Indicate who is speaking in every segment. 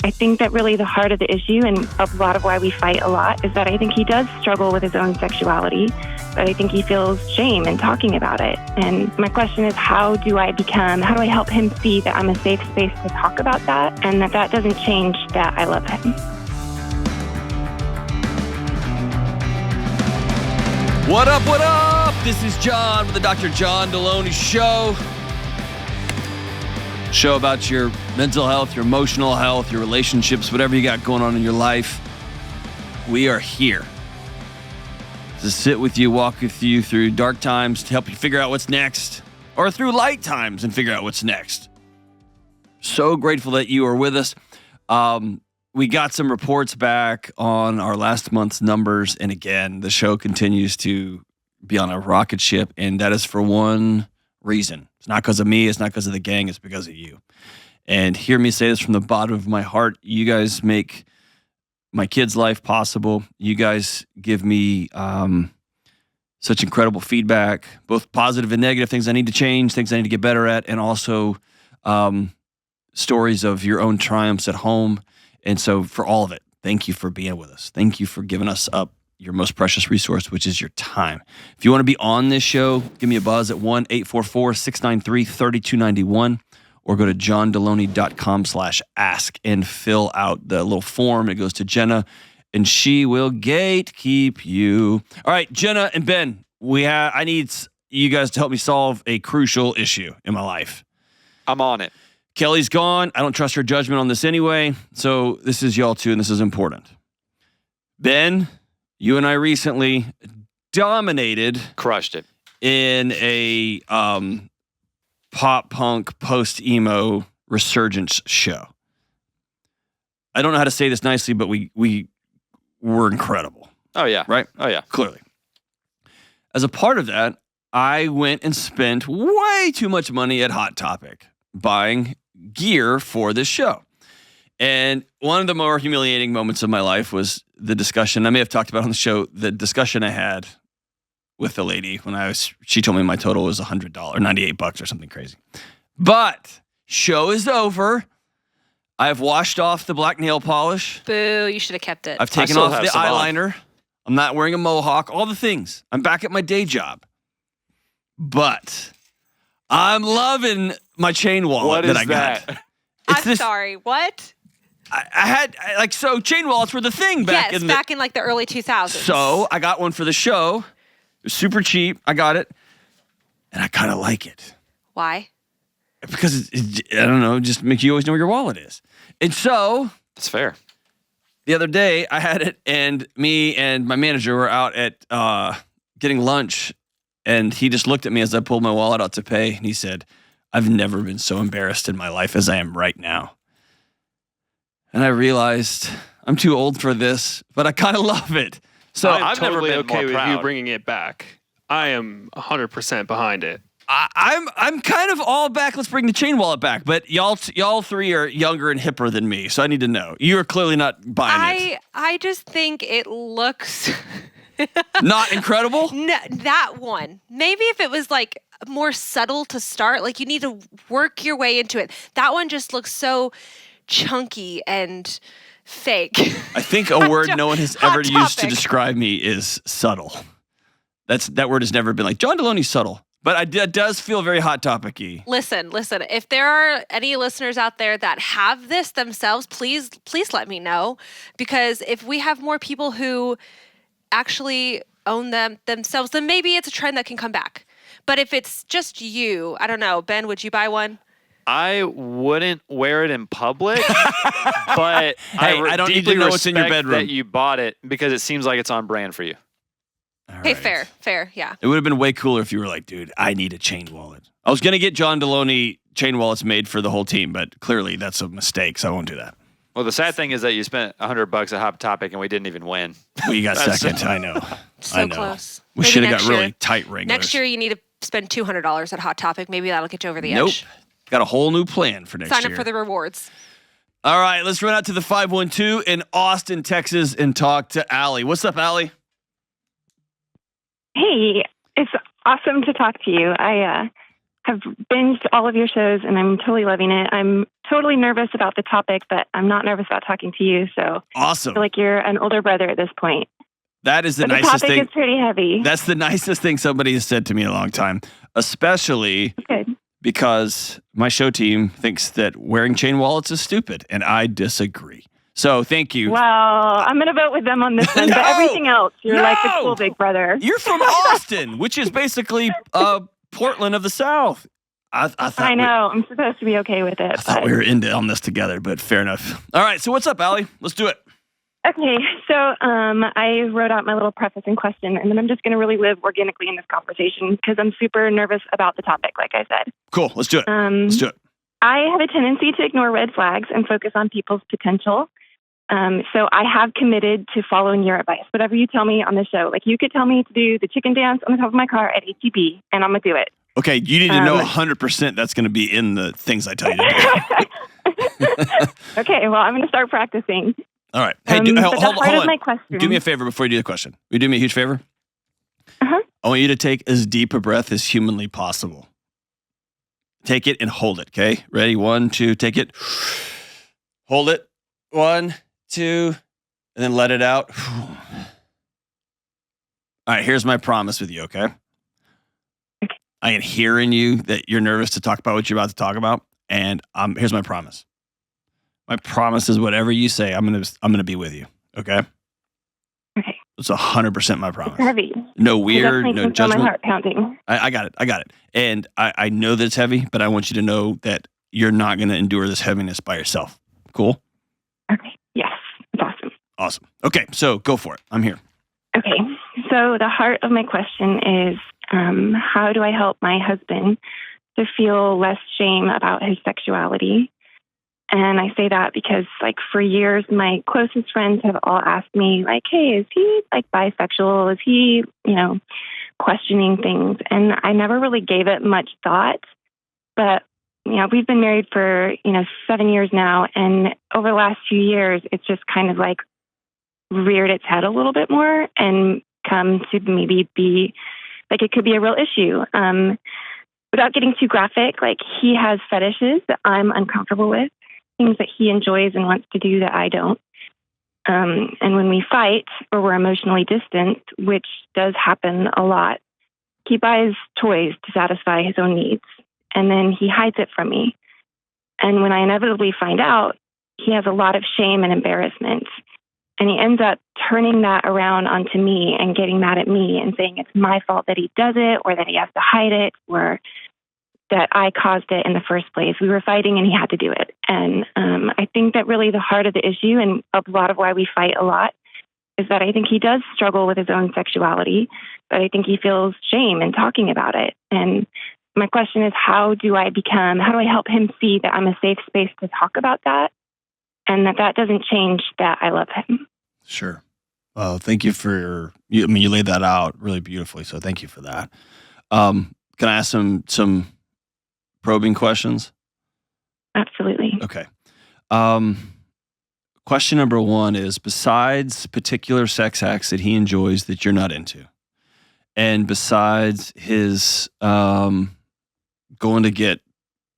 Speaker 1: I think that really the heart of the issue and a lot of why we fight a lot is that I think he does struggle with his own sexuality, but I think he feels shame in talking about it. And my question is, how do I help him see that I'm a safe space to talk about that and that doesn't change that I love him?
Speaker 2: What up, what up? This is John with the Dr. John Delony Show. Show about your mental health, your emotional health, your relationships, whatever you got going on in your life. We are here to sit with you, walk with you through dark times to help you figure out what's next, or through light times and figure out what's next. So grateful that you are with us. We got some reports back on our last month's numbers, and again, the show continues to be on a rocket ship, and that is for one reason. It's not because of me, it's not because of the gang, it's because of you. And hear me say this from the bottom of my heart. You guys make my kids' life possible. You guys give me such incredible feedback, both positive and negative, things I need to change, things I need to get better at, and also stories of your own triumphs at home. And so for all of it, thank you for being with us. Thank you for giving us up your most precious resource, which is your time. If you want to be on this show, give me a buzz at 1-844-693-3291 or go to johndelony.com/ask and fill out the little form. It goes to Jenna, and she will gatekeep you. All right, Jenna and Ben, I need you guys to help me solve a crucial issue in my life.
Speaker 3: I'm on it.
Speaker 2: Kelly's gone. I don't trust her judgment on this anyway, so this is y'all too, and this is important. Ben, you and I recently
Speaker 3: crushed it
Speaker 2: in a pop punk post emo resurgence show. I don't know how to say this nicely, but we were incredible.
Speaker 3: Oh yeah,
Speaker 2: right?
Speaker 3: Oh yeah,
Speaker 2: clearly. As a part of that, I went and spent way too much money at Hot Topic buying gear for this show. And one of the more humiliating moments of my life was the discussion, I may have talked about on the show, the discussion I had with the lady when she told me my total was $100, $98 or something crazy. But show is over. I've washed off the black nail polish.
Speaker 4: Boo, you should have kept it.
Speaker 2: I've taken off the eyeliner. I'm not wearing a mohawk, all the things. I'm back at my day job. But I'm loving my chain wallet that I got.
Speaker 4: I'm sorry, what?
Speaker 2: I had chain wallets were the thing back in
Speaker 4: like the early 2000s.
Speaker 2: So I got one for the show. It was super cheap. I got it. And I kind of like it.
Speaker 4: Why?
Speaker 2: Because I don't know, just makes you always know where your wallet is. And so
Speaker 3: that's fair.
Speaker 2: The other day I had it, and me and my manager were out at getting lunch, and he just looked at me as I pulled my wallet out to pay, and he said, "I've never been so embarrassed in my life as I am right now." And I realized I'm too old for this, but I kind of love it. So
Speaker 5: I've never been okay with you bringing it back. I am 100% behind it.
Speaker 2: I'm kind of all back. Let's bring the chain wallet back. But y'all three are younger and hipper than me, so I need to know. You're clearly not buying it.
Speaker 4: I just think it looks
Speaker 2: not incredible.
Speaker 4: No, that one. Maybe if it was like more subtle to start, like you need to work your way into it. That one just looks so chunky and fake.
Speaker 2: I think a word no one has ever used to describe me is subtle. That word has never been like, John Delony's subtle. But it does feel very Hot Topic-y.
Speaker 4: Listen. If there are any listeners out there that have this themselves, please let me know. Because if we have more people who actually own them themselves, then maybe it's a trend that can come back. But if it's just you, I don't know. Ben, would you buy one?
Speaker 3: I wouldn't wear it in public, but
Speaker 2: hey, I don't need to know what's in your bedroom.
Speaker 3: That you bought it because it seems like it's on brand for you.
Speaker 2: All
Speaker 4: hey,
Speaker 2: right.
Speaker 4: fair, yeah.
Speaker 2: It would have been way cooler if you were like, dude, I need a chain wallet. I was going to get John Delony chain wallets made for the whole team, but clearly that's a mistake, so I won't do that.
Speaker 3: Well, the sad thing is that you spent $100 at Hot Topic and we didn't even win.
Speaker 2: We got second, I know.
Speaker 4: So
Speaker 2: I know.
Speaker 4: Close.
Speaker 2: We should have got really tight regulars.
Speaker 4: Next year you need to spend $200 at Hot Topic. Maybe that'll get you over the edge.
Speaker 2: Nope. Got a whole new plan for next year.
Speaker 4: Sign up for the rewards.
Speaker 2: All right, let's run out to the 512 in Austin, Texas, and talk to Allie. What's up, Allie?
Speaker 1: Hey, it's awesome to talk to you. I have binged all of your shows, and I'm totally loving it. I'm totally nervous about the topic, but I'm not nervous about talking to you. So
Speaker 2: awesome.
Speaker 1: I feel like you're an older brother at this point.
Speaker 2: That is the
Speaker 1: but
Speaker 2: nicest
Speaker 1: thing. The topic
Speaker 2: thing.
Speaker 1: is pretty heavy.
Speaker 2: That's the nicest thing somebody has said to me in a long time, especially because my show team thinks that wearing chain wallets is stupid, and I disagree. So thank you.
Speaker 1: Well, I'm going to vote with them on this one, but everything else, you're like the cool big brother.
Speaker 2: You're from Austin, which is basically Portland of the South.
Speaker 1: I know. I'm supposed to be okay with it.
Speaker 2: I thought we were on this together, but fair enough. All right, so what's up, Allie? Let's do it.
Speaker 1: Okay, so I wrote out my little preface and question, and then I'm just going to really live organically in this conversation because I'm super nervous about the topic, like I said.
Speaker 2: Cool, let's do it. Let's do it.
Speaker 1: I have a tendency to ignore red flags and focus on people's potential. So I have committed to following your advice. Whatever you tell me on the show, like you could tell me to do the chicken dance on the top of my car at HEB, and I'm going to do it.
Speaker 2: Okay, you need to know 100% that's going to be in the things I tell you to do. Okay,
Speaker 1: well, I'm going to start practicing.
Speaker 2: All right. Hey, hold on.
Speaker 1: My question.
Speaker 2: Do me a favor before you do the question. Will you do me a huge favor?
Speaker 1: Uh-huh.
Speaker 2: I want you to take as deep a breath as humanly possible. Take it and hold it, okay? Ready? 1, 2, take it. Hold it. 1, 2, and then let it out. All right, here's my promise with you, okay? I can hear in you that you're nervous to talk about what you're about to talk about, and here's my promise. My promise is whatever you say, I'm gonna be with you, okay?
Speaker 1: Okay.
Speaker 2: It's 100% my promise.
Speaker 1: It's heavy.
Speaker 2: No weird, no judgment.
Speaker 1: My heart pounding.
Speaker 2: I got it. And I know that it's heavy, but I want you to know that you're not going to endure this heaviness by yourself. Cool?
Speaker 1: Okay. Yes. It's awesome.
Speaker 2: Awesome. Okay. So go for it. I'm here.
Speaker 1: Okay. So the heart of my question is, how do I help my husband to feel less shame about his sexuality? And I say that because, like, for years, my closest friends have all asked me, like, hey, is he, like, bisexual? Is he, questioning things? And I never really gave it much thought. But, we've been married for, 7 years now. And over the last few years, it's just kind of, like, reared its head a little bit more and come to maybe be, like, it could be a real issue. Without getting too graphic, like, he has fetishes that I'm uncomfortable with. Things that he enjoys and wants to do that I don't. And when we fight or we're emotionally distant, which does happen a lot, he buys toys to satisfy his own needs. And then he hides it from me. And when I inevitably find out, he has a lot of shame and embarrassment. And he ends up turning that around onto me and getting mad at me and saying it's my fault that he does it or that he has to hide it or that I caused it in the first place. We were fighting and he had to do it. And I think that really the heart of the issue and a lot of why we fight a lot is that I think he does struggle with his own sexuality, but I think he feels shame in talking about it. And my question is, how do I help him see that I'm a safe space to talk about that and that doesn't change that I love him?
Speaker 2: Sure. Well, thank you for you laid that out really beautifully. So thank you for that. Can I ask some probing questions?
Speaker 1: Absolutely.
Speaker 2: Okay. Question number 1 is, besides particular sex acts that he enjoys that you're not into, and besides his going to get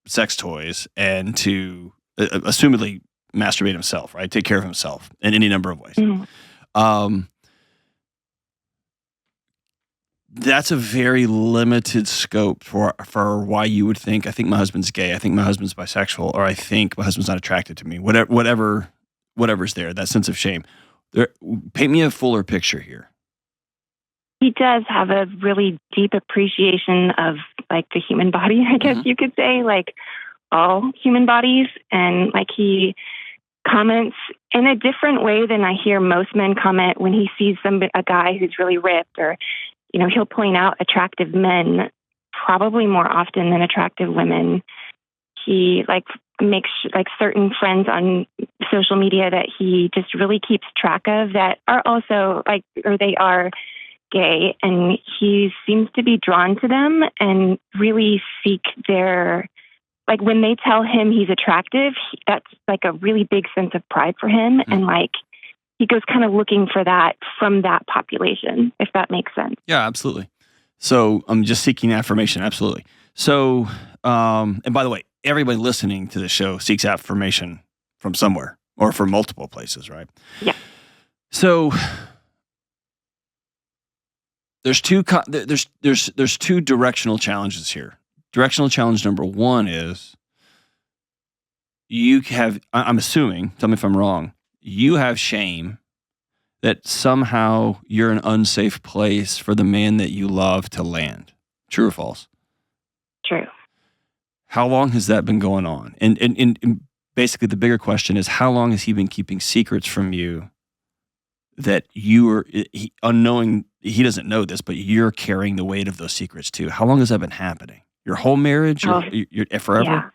Speaker 2: sex toys and to assumedly masturbate himself, right? Take care of himself in any number of ways. Mm-hmm. That's a very limited scope for why you would think, I think my husband's gay, I think my husband's bisexual, or I think my husband's not attracted to me. Whatever's there, that sense of shame. Paint me a fuller picture here.
Speaker 1: He does have a really deep appreciation of, like, the human body, I guess you could say, like all human bodies. And, like, he comments in a different way than I hear most men comment when he sees a guy who's really ripped, or he'll point out attractive men probably more often than attractive women. He makes certain friends on social media that he just really keeps track of that are also they are gay, and he seems to be drawn to them and really seek their, when they tell him he's attractive, that's a really big sense of pride for him. Mm-hmm. And he goes kind of looking for that from that population, if that makes sense.
Speaker 2: Yeah, absolutely. So I'm just seeking affirmation. Absolutely. So, and by the way, everybody listening to the show seeks affirmation from somewhere or from multiple places, right?
Speaker 1: Yeah.
Speaker 2: So there's two directional challenges here. Directional challenge number one is I'm assuming, tell me if I'm wrong, you have shame that somehow you're an unsafe place for the man that you love to land. True or false?
Speaker 1: True.
Speaker 2: How long has that been going on? And basically the bigger question is, how long has he been keeping secrets from you that unknowing, he doesn't know this, but you're carrying the weight of those secrets too? How long has that been happening? Your whole marriage? Your forever?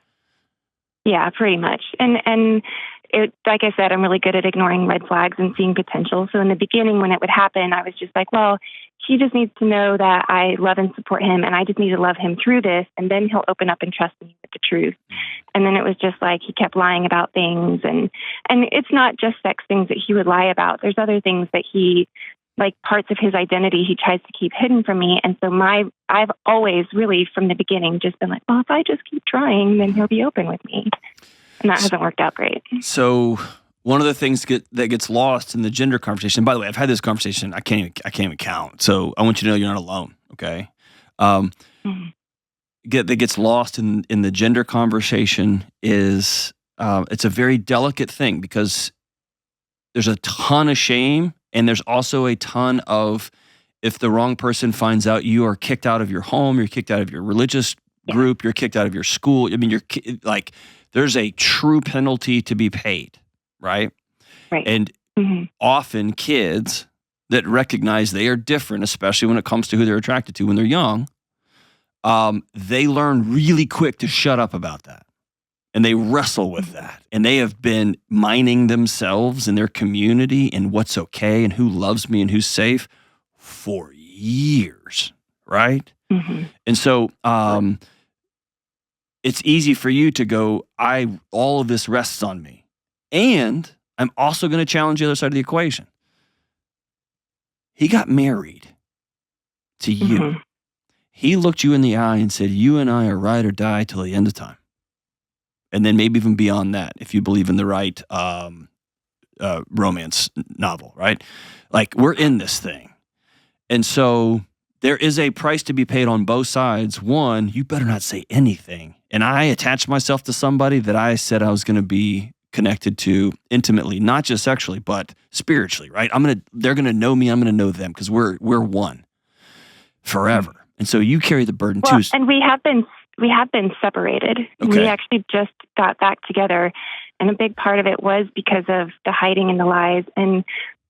Speaker 1: Yeah, pretty much. And it, like I said, I'm really good at ignoring red flags and seeing potential. So in the beginning, when it would happen, I was just like, well, he just needs to know that I love and support him, and I just need to love him through this, and then he'll open up and trust me with the truth. And then it was just like he kept lying about things, and it's not just sex things that he would lie about. There's other things that he, like parts of his identity, he tries to keep hidden from me. And so I've always really from the beginning just been like, well, if I just keep trying, then he'll be open with me. And that hasn't worked out great.
Speaker 2: So one of the things that gets lost in the gender conversation, by the way, I've had this conversation, I can't even count. So I want you to know you're not alone, okay? That gets lost in the gender conversation is it's a very delicate thing because there's a ton of shame and there's also a ton of, if the wrong person finds out, you are kicked out of your home, you're kicked out of your religious group, you're kicked out of your school. I mean, there's a true penalty to be paid, right?
Speaker 1: Right.
Speaker 2: And often kids that recognize they are different, especially when it comes to who they're attracted to when they're young, they learn really quick to shut up about that. And they wrestle with that. And they have been mining themselves and their community and what's okay and who loves me and who's safe for years, right? And so it's easy for you to go, all of this rests on me. And I'm also going to challenge the other side of the equation. He got married to you. He looked you in the eye and said, you and I are ride or die till the end of time. And then maybe even beyond that, if you believe in the right romance novel, right? Like, we're in this thing. And so there is a price to be paid on both sides. One, you better not say anything. And I attached myself to somebody that I said I was going to be connected to intimately, not just sexually, but spiritually, right? They're going to know me, I'm going to know them, because we're one forever. And so you carry the burden too.
Speaker 1: And we have been separated.
Speaker 2: Okay.
Speaker 1: We actually just got back together, and a big part of it was because of the hiding and the lies.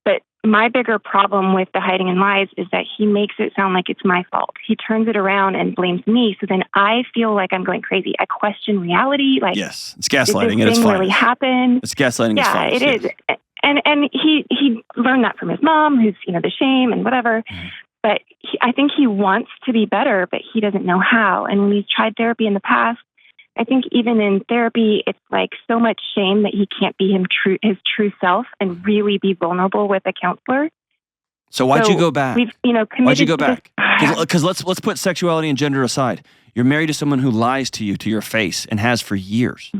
Speaker 1: But my bigger problem with the hiding and lies is that he makes it sound like it's my fault. He turns it around and blames me. So then I feel like I'm going crazy. I question reality. Like,
Speaker 2: yes, it's gaslighting.
Speaker 1: Did this thing
Speaker 2: fine.
Speaker 1: really happen?
Speaker 2: It's gaslighting.
Speaker 1: Yeah,
Speaker 2: it
Speaker 1: is. And he learned that from his mom, who's the shame and whatever. But I think he wants to be better, but he doesn't know how. And when he's tried therapy in the past, I think even in therapy, it's like so much shame that he can't be his true self and really be vulnerable with a counselor.
Speaker 2: So why'd you go back?
Speaker 1: We've, committed.
Speaker 2: Why'd you go back? Because let's put sexuality and gender aside. You're married to someone who lies to you to your face and has for years.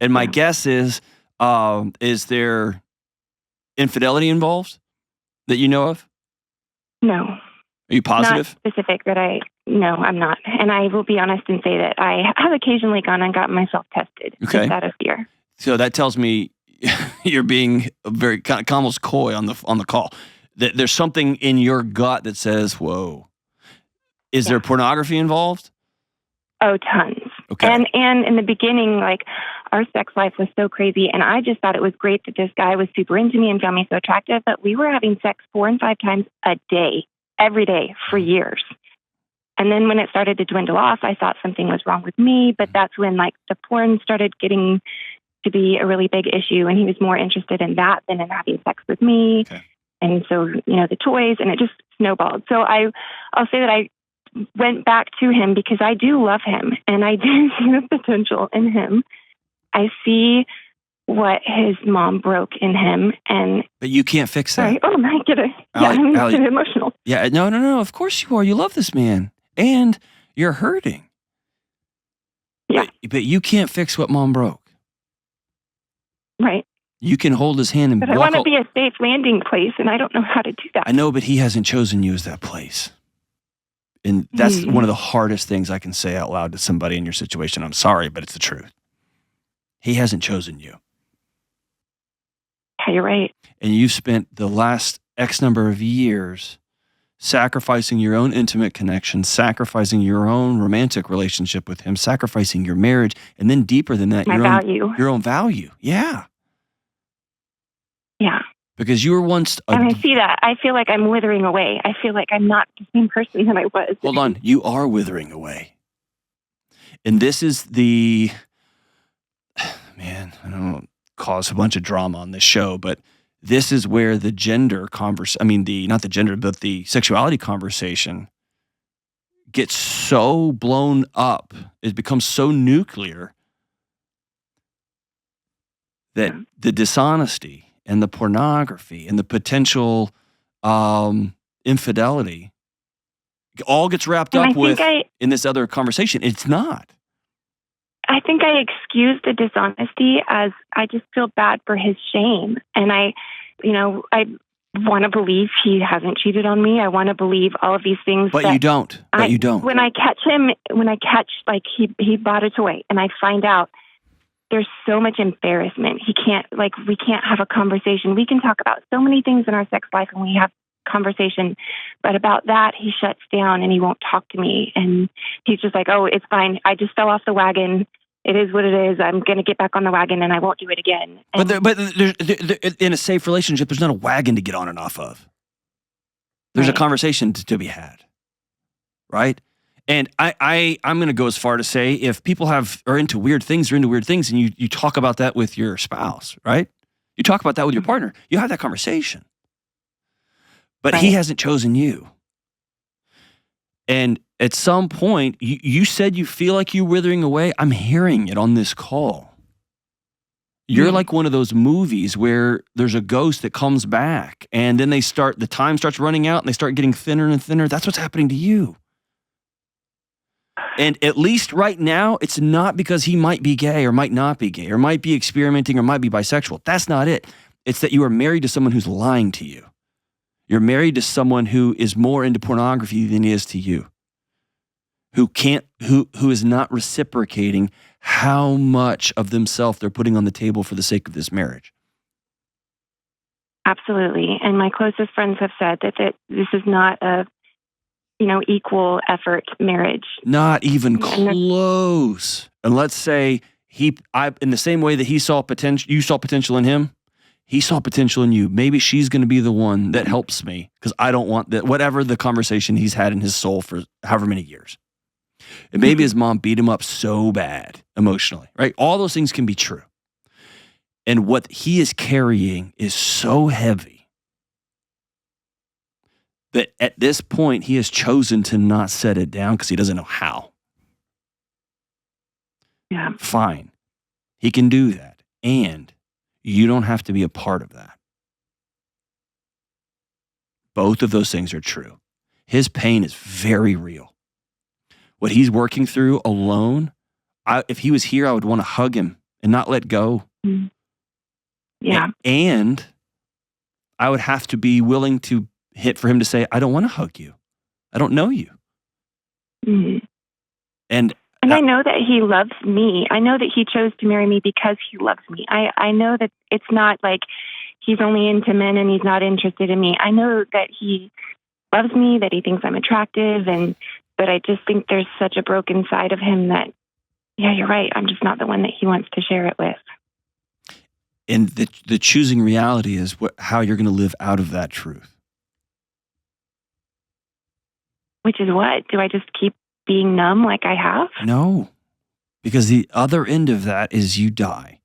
Speaker 2: And my guess is there infidelity involved that you know of?
Speaker 1: No.
Speaker 2: Are you positive?
Speaker 1: Not specific that no, I'm not. And I will be honest and say that I have occasionally gone and gotten myself tested just out of fear.
Speaker 2: So that tells me you're being very kind of almost coy on the call. That there's something in your gut that says, whoa. Is there pornography involved?
Speaker 1: Oh, tons.
Speaker 2: Okay.
Speaker 1: And in the beginning, like, our sex life was so crazy, and I just thought it was great that this guy was super into me and found me so attractive, but we were having sex 4 and 5 times a day, every day, for years. And then when it started to dwindle off, I thought something was wrong with me, but that's when, like, the porn started getting to be a really big issue, and he was more interested in that than in having sex with me.
Speaker 2: Okay.
Speaker 1: And so, the toys, and it just snowballed. So I'll say that I went back to him because I do love him and I do see the potential in him. I see what his mom broke in him,
Speaker 2: but you can't fix that.
Speaker 1: Sorry. Oh my goodness. I'm getting emotional.
Speaker 2: Yeah, no. Of course you are. You love this man and you're hurting. but you can't fix what mom broke.
Speaker 1: Right.
Speaker 2: You can hold his hand and
Speaker 1: But I want to be a safe landing place, and I don't know how to do that.
Speaker 2: I know, but he hasn't chosen you as that place. And that's one of the hardest things I can say out loud to somebody in your situation. I'm sorry, but it's the truth. He hasn't chosen you.
Speaker 1: Yeah, you're right.
Speaker 2: And you've spent the last X number of years sacrificing your own intimate connection, sacrificing your own romantic relationship with him, sacrificing your marriage, and then deeper than that, your own value. Yeah.
Speaker 1: Yeah.
Speaker 2: Because you were once...
Speaker 1: and I see that. I feel like I'm withering away. I feel like I'm not the same person that I was.
Speaker 2: Hold on. You are withering away. And this is the... Man, I don't want to cause a bunch of drama on this show, but this is where the gender not the gender, but the sexuality conversation gets so blown up. It becomes so nuclear that the dishonesty and the pornography and the potential infidelity all gets wrapped up in this other conversation. It's not.
Speaker 1: I think I excuse the dishonesty as I just feel bad for his shame. And I want to believe he hasn't cheated on me. I want to believe all of these things.
Speaker 2: But you don't.
Speaker 1: When I catch like he bought a toy and I find out there's so much embarrassment. We can't have a conversation. We can talk about so many things in our sex life and we have conversation, but about that, he shuts down and he won't talk to me. And he's just like, oh, it's fine. I just fell off the wagon. It is what it is. I'm going to get back on the wagon and I won't do it again. And
Speaker 2: but in a safe relationship, there's not a wagon to get on and off of. There's a conversation to be had. Right? And I'm going to go as far to say if people are into weird things, and you talk about that with your spouse, right? You talk about that with your partner. You have that conversation. But he hasn't chosen you. And at some point, you said you feel like you're withering away. I'm hearing it on this call. You're like one of those movies where there's a ghost that comes back and then the time starts running out and they start getting thinner and thinner. That's what's happening to you. And at least right now, it's not because he might be gay or might not be gay or might be experimenting or might be bisexual. That's not it. It's that you are married to someone who's lying to you. You're married to someone who is more into pornography than he is to you. Who is not reciprocating how much of themselves they're putting on the table for the sake of this marriage.
Speaker 1: Absolutely. And my closest friends have said that this is not a equal effort marriage.
Speaker 2: Not even close. And let's say in the same way that you saw potential in him, he saw potential in you. Maybe she's going to be the one that helps me because I don't want that, whatever the conversation he's had in his soul for however many years. And maybe his mom beat him up so bad emotionally, right? All those things can be true. And what he is carrying is so heavy that at this point, he has chosen to not set it down because he doesn't know how.
Speaker 1: Yeah.
Speaker 2: Fine. He can do that. And you don't have to be a part of that. Both of those things are true. His pain is very real. What he's working through alone, if he was here, I would want to hug him and not let go.
Speaker 1: Yeah.
Speaker 2: And I would have to be willing to hit for him to say, I don't want to hug you. I don't know you.
Speaker 1: Mm-hmm.
Speaker 2: And
Speaker 1: I know that he loves me. I know that he chose to marry me because he loves me. I know that it's not like he's only into men and he's not interested in me. I know that he loves me, that he thinks I'm attractive, but I just think there's such a broken side of him that, yeah, you're right. I'm just not the one that he wants to share it with.
Speaker 2: And the choosing reality is how you're going to live out of that truth.
Speaker 1: Which is what? Do I just keep being numb like I have?
Speaker 2: No, because the other end of that is you die.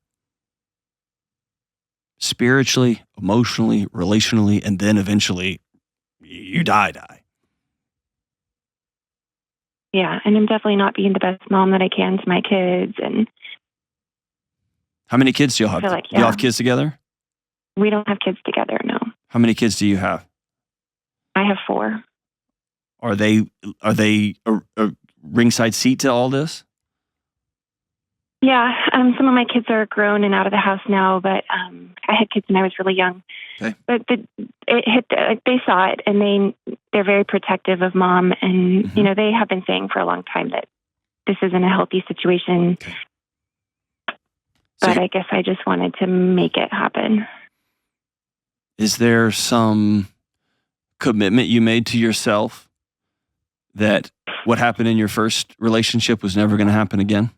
Speaker 2: Spiritually, emotionally, relationally, and then eventually you die.
Speaker 1: Yeah, and I'm definitely not being the best mom that I can to my kids. And
Speaker 2: how many kids do you have? Do you have kids together?
Speaker 1: We don't have kids together, no.
Speaker 2: How many kids do you have?
Speaker 1: I have 4.
Speaker 2: Are they a ringside seat to all this?
Speaker 1: Yeah, some of my kids are grown and out of the house now, but I had kids when I was really young.
Speaker 2: Okay.
Speaker 1: But they saw it, and they're very protective of Mom, and they have been saying for a long time that this isn't a healthy situation.
Speaker 2: Okay.
Speaker 1: But I guess I just wanted to make it happen.
Speaker 2: Is there some commitment you made to yourself that what happened in your first relationship was never going to happen again?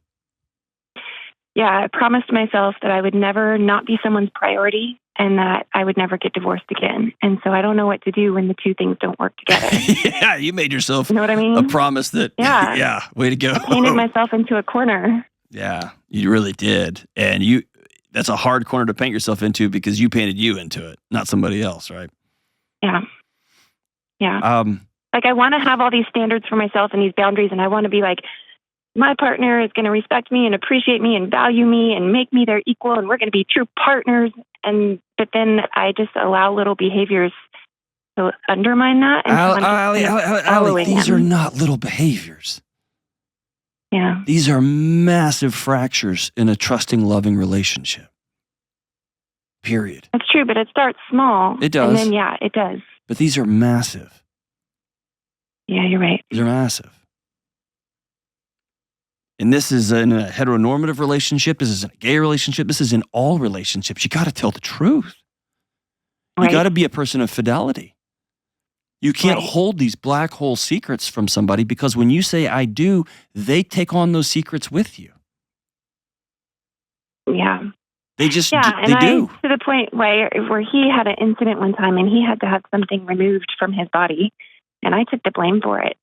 Speaker 1: Yeah, I promised myself that I would never not be someone's priority and that I would never get divorced again. And so I don't know what to do when the two things don't work together.
Speaker 2: Yeah, you made yourself
Speaker 1: you know what I mean?
Speaker 2: a promise that, yeah, way to go.
Speaker 1: I painted myself into a corner.
Speaker 2: Yeah, you really did. And that's a hard corner to paint yourself into because you painted you into it, not somebody else, right?
Speaker 1: Yeah. Yeah. Like I want to have all these standards for myself and these boundaries, and I want to be like, my partner is going to respect me and appreciate me and value me and make me their equal, and we're going to be true partners. But then I just allow little behaviors to undermine that.
Speaker 2: Allie, these are not little behaviors.
Speaker 1: Yeah.
Speaker 2: These are massive fractures in a trusting, loving relationship. Period.
Speaker 1: That's true, but it starts small.
Speaker 2: It does.
Speaker 1: And then, it does.
Speaker 2: But these are massive.
Speaker 1: Yeah, you're right.
Speaker 2: These are massive. And this is in a heteronormative relationship. This is in a gay relationship. This is in all relationships. You got to tell the truth.
Speaker 1: Right.
Speaker 2: You got to be a person of fidelity. You can't hold these black hole secrets from somebody because when you say I do, they take on those secrets with you.
Speaker 1: Yeah.
Speaker 2: They just
Speaker 1: do.
Speaker 2: To
Speaker 1: the point where he had an incident one time and he had to have something removed from his body, and I took the blame for it.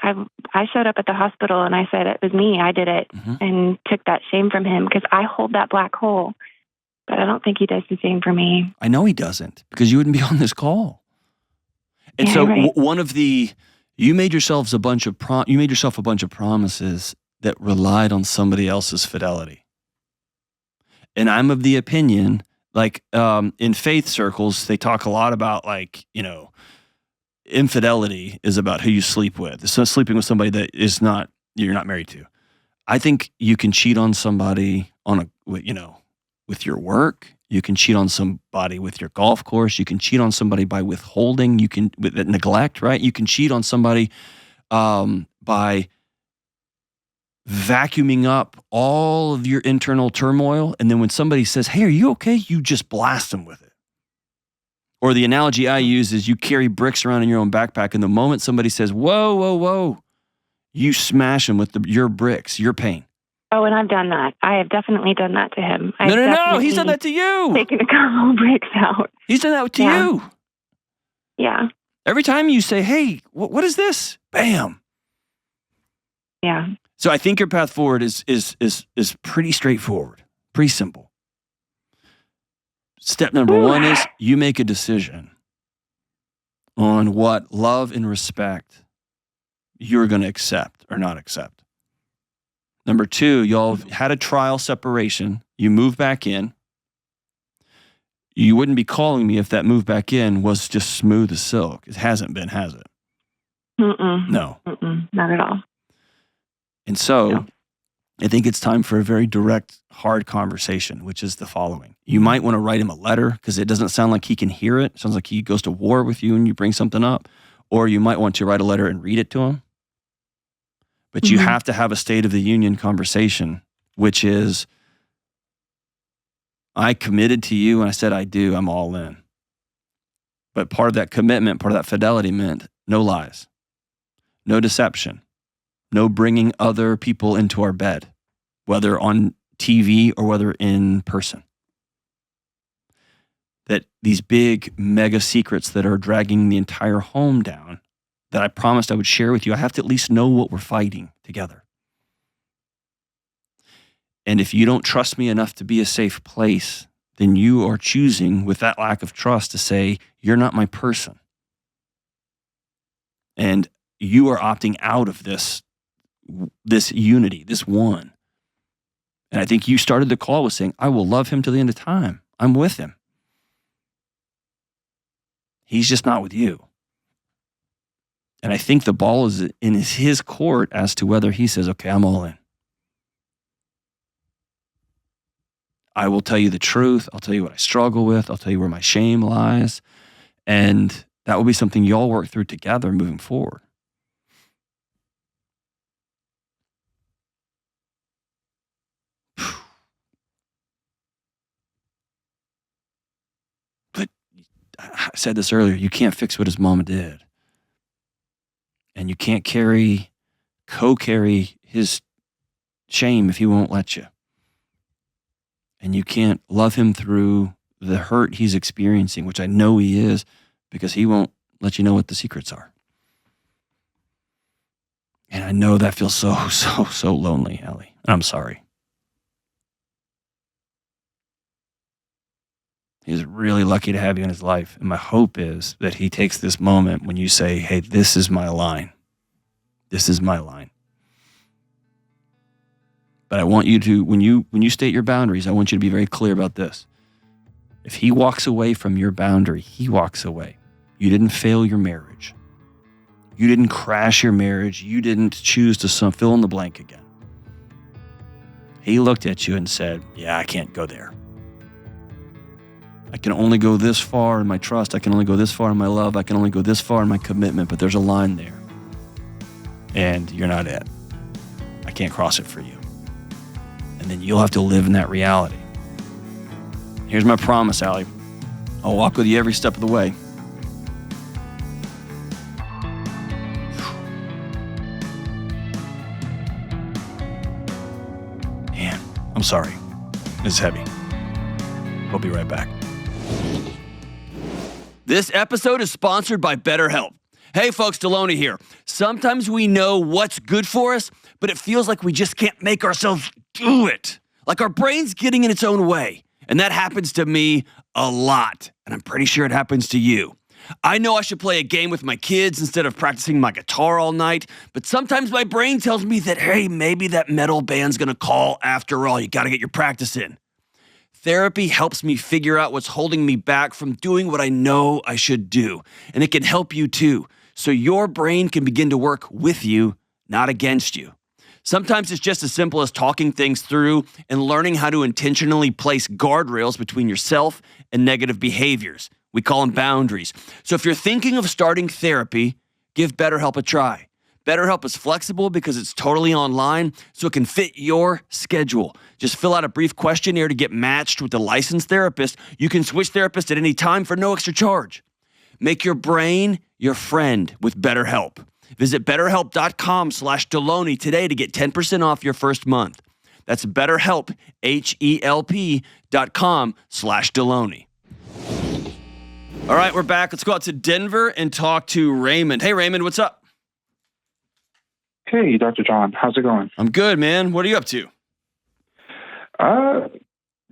Speaker 1: I showed up at the hospital and I said it was me, I did it, and took that shame from him because I hold that black hole. But I don't think he does the same for me.
Speaker 2: I know he doesn't because you wouldn't be on this call. And so one of you made yourself a bunch of promises that relied on somebody else's fidelity. And I'm of the opinion, like in faith circles, they talk a lot about infidelity is about who you sleep with. It's not sleeping with somebody that you're not married to. I think you can cheat on somebody with your work. You can cheat on somebody with your golf course. You can cheat on somebody by withholding. You can with neglect, right? You can cheat on somebody by vacuuming up all of your internal turmoil. And then when somebody says, "Hey, are you okay?" you just blast them with it. Or the analogy I use is you carry bricks around in your own backpack, and the moment somebody says, "Whoa, whoa, whoa," you smash them with your bricks, your pain.
Speaker 1: Oh, and I've done that. I have definitely done that to him.
Speaker 2: No, he's done that to you.
Speaker 1: Taking a couple bricks out.
Speaker 2: He's done that to you.
Speaker 1: Yeah.
Speaker 2: Every time you say, "Hey, what is this?" Bam.
Speaker 1: Yeah.
Speaker 2: So I think your path forward is pretty straightforward, pretty simple. Step number one is you make a decision on what love and respect you're going to accept or not accept. Number two, y'all had a trial separation. You move back in. You wouldn't be calling me if that move back in was just smooth as silk. It hasn't been, has it? No.
Speaker 1: Not at all.
Speaker 2: And so I think it's time for a very direct, hard conversation, which is the following. You might want to write him a letter because it doesn't sound like he can hear it. It sounds like he goes to war with you and you bring something up. Or you might want to write a letter and read it to him. But you have to have a State of the Union conversation, which is, I committed to you and I said I do, I'm all in. But part of that commitment, part of that fidelity meant no lies, no deception, no bringing other people into our bed, whether on TV or whether in person. That these big mega secrets that are dragging the entire home down, that I promised I would share with you, I have to at least know what we're fighting together. And if you don't trust me enough to be a safe place, then you are choosing with that lack of trust to say, you're not my person. And you are opting out of this unity, this one. And I think you started the call with saying, I will love him to the end of time. I'm with him. He's just not with you. And I think the ball is in his court as to whether he says, okay, I'm all in. I will tell you the truth. I'll tell you what I struggle with. I'll tell you where my shame lies. And that will be something y'all work through together moving forward. But I said this earlier, you can't fix what his mama did. And you can't co-carry his shame if he won't let you. And you can't love him through the hurt he's experiencing, which I know he is, because he won't let you know what the secrets are. And I know that feels so lonely, Ellie. And I'm sorry. He's really lucky to have you in his life. And my hope is that he takes this moment when you say, hey, this is my line. This is my line. But I want you to, when you state your boundaries, I want you to be very clear about this. If he walks away from your boundary, he walks away. You didn't fail your marriage. You didn't crash your marriage. You didn't choose to fill in the blank again. He looked at you and said, yeah, I can't go there. I can only go this far in my trust. I can only go this far in my love. I can only go this far in my commitment, but there's a line there. And you're not it. I can't cross it for you. And then you'll have to live in that reality. Here's my promise, Allie. I'll walk with you every step of the way. Man, I'm sorry. This is heavy. We'll be right back. This episode is sponsored by BetterHelp. Hey folks, Delony here. Sometimes we know what's good for us, but it feels like we just can't make ourselves do it. Like our brain's getting in its own way. And that happens to me a lot. And I'm pretty sure it happens to you. I know I should play a game with my kids instead of practicing my guitar all night, but sometimes my brain tells me that, hey, maybe that metal band's gonna call after all. You gotta get your practice in. Therapy helps me figure out what's holding me back from doing what I know I should do. And it can help you too. So your brain can begin to work with you, not against you. Sometimes it's just as simple as talking things through and learning how to intentionally place guardrails between yourself and negative behaviors. We call them boundaries. So if you're thinking of starting therapy, give BetterHelp a try. BetterHelp is flexible because it's totally online, so it can fit your schedule. Just fill out a brief questionnaire to get matched with a licensed therapist. You can switch therapists at any time for no extra charge. Make your brain your friend with BetterHelp. Visit BetterHelp.com/Delony today to get 10% off your first month. That's BetterHelp, HELP.com/Delony. All right, we're back. Let's go out to Denver and talk to Raymond. Hey, Raymond, what's up?
Speaker 6: Hey, Dr. John. How's it going?
Speaker 2: I'm good, man. What are you up to?